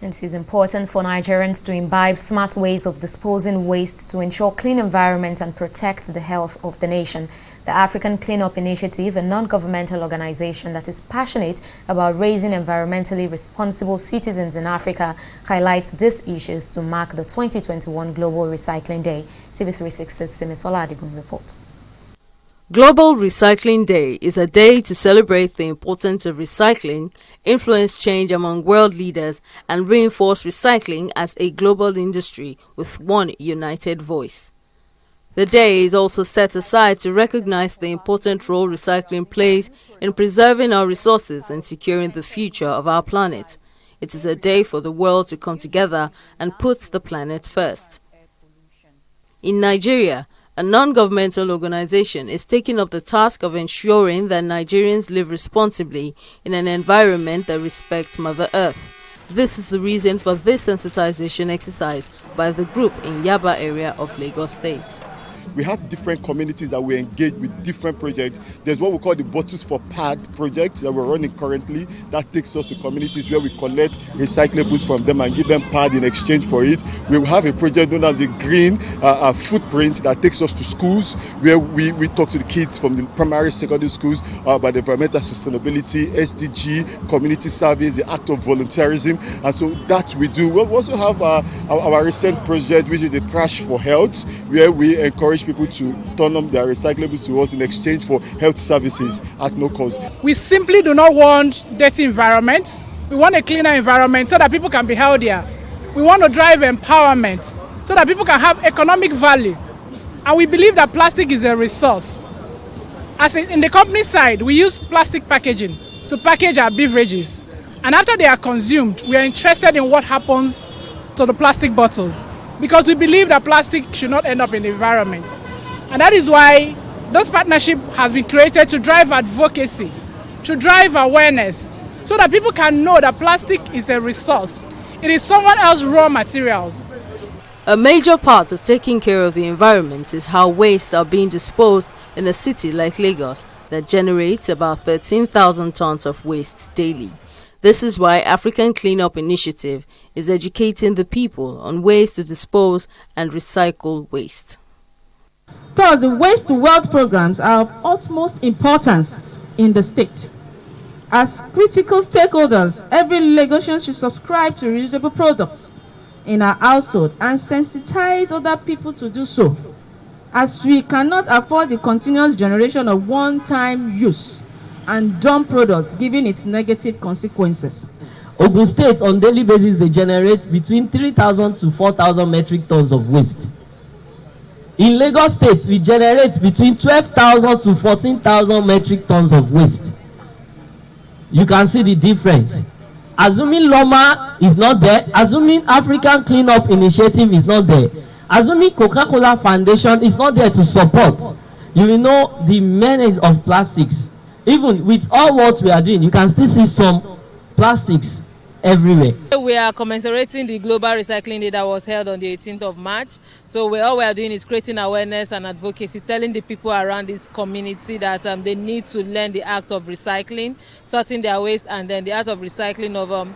It is important for Nigerians to imbibe smart ways of disposing waste to ensure clean environments and protect the health of the nation. The African Cleanup Initiative, a non-governmental organization that is passionate about raising environmentally responsible citizens in Africa, highlights these issues to mark the 2021 Global Recycling Day. TV360's Simisola Adigun reports. Global Recycling Day is a day to celebrate the importance of recycling, influence change among world leaders, and reinforce recycling as a global industry with one united voice. The day is also set aside to recognize the important role recycling plays in preserving our resources and securing the future of our planet. It is a day for the world to come together and put the planet first. In Nigeria, a non-governmental organization is taking up the task of ensuring that Nigerians live responsibly in an environment that respects Mother Earth. This is the reason for this sensitization exercise by the group in Yaba area of Lagos State. We have different communities that we engage with different projects. There's what we call the Bottles for Pad project that we're running currently. That takes us to communities where we collect recyclables from them and give them pad in exchange for it. We have a project known as the Green Footprint that takes us to schools where we talk to the kids from the primary, secondary schools about the environmental sustainability, SDG, community service, the act of volunteerism. And so that we do. We also have our recent project, which is the Trash for Health, where we encourage people to turn up their recyclables to us in exchange for health services at no cost. We simply do not want dirty environment. We want a cleaner environment so that people can be healthier. We want to drive empowerment so that people can have economic value. And we believe that plastic is a resource. As in the company side, we use plastic packaging to package our beverages. And after they are consumed, we are interested in what happens to the plastic bottles, because we believe that plastic should not end up in the environment. And that is why this partnership has been created to drive advocacy, to drive awareness, so that people can know that plastic is a resource. It is someone else's raw materials. A major part of taking care of the environment is how wastes are being disposed in a city like Lagos that generates about 13,000 tons of waste daily. This is why African Cleanup Initiative is educating the people on ways to dispose and recycle waste. Thus, the waste to wealth programs are of utmost importance in the state. As critical stakeholders, every Lagosian should subscribe to reusable products in our household and sensitize other people to do so, as we cannot afford the continuous generation of one-time use and dump products, given its negative consequences. Ogun State, on daily basis, they generate between 3,000 to 4,000 metric tons of waste. In Lagos State, we generate between 12,000 to 14,000 metric tons of waste. You can see the difference. Assuming Loma is not there, assuming African Cleanup Initiative is not there, assuming Coca-Cola Foundation is not there to support, you will know the menace of plastics. Even with all what we are doing, you can still see some plastics everywhere. We are commemorating the Global Recycling Day that was held on the 18th of March. So all we are doing is creating awareness and advocacy, telling the people around this community that they need to learn the act of recycling, sorting their waste, and then the act of recycling of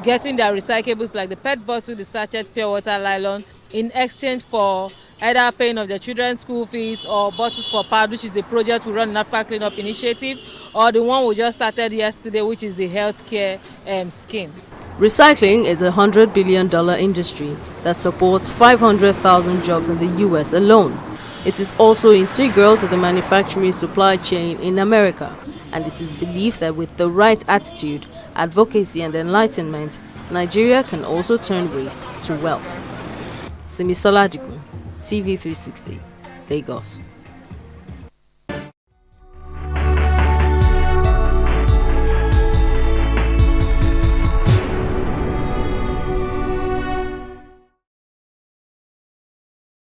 getting their recyclables like the PET bottle, the sachet, pure water, nylon, in exchange for either paying of their children's school fees or Bottles for Pad, which is the project we run in Africa Cleanup Initiative, or the one we just started yesterday, which is the healthcare scheme. Recycling is a $100 billion industry that supports 500,000 jobs in the US alone. It is also integral to the manufacturing supply chain in America, and it is believed that with the right attitude, advocacy and enlightenment, Nigeria can also turn waste to wealth. Simisola Adigun, TV360, Lagos.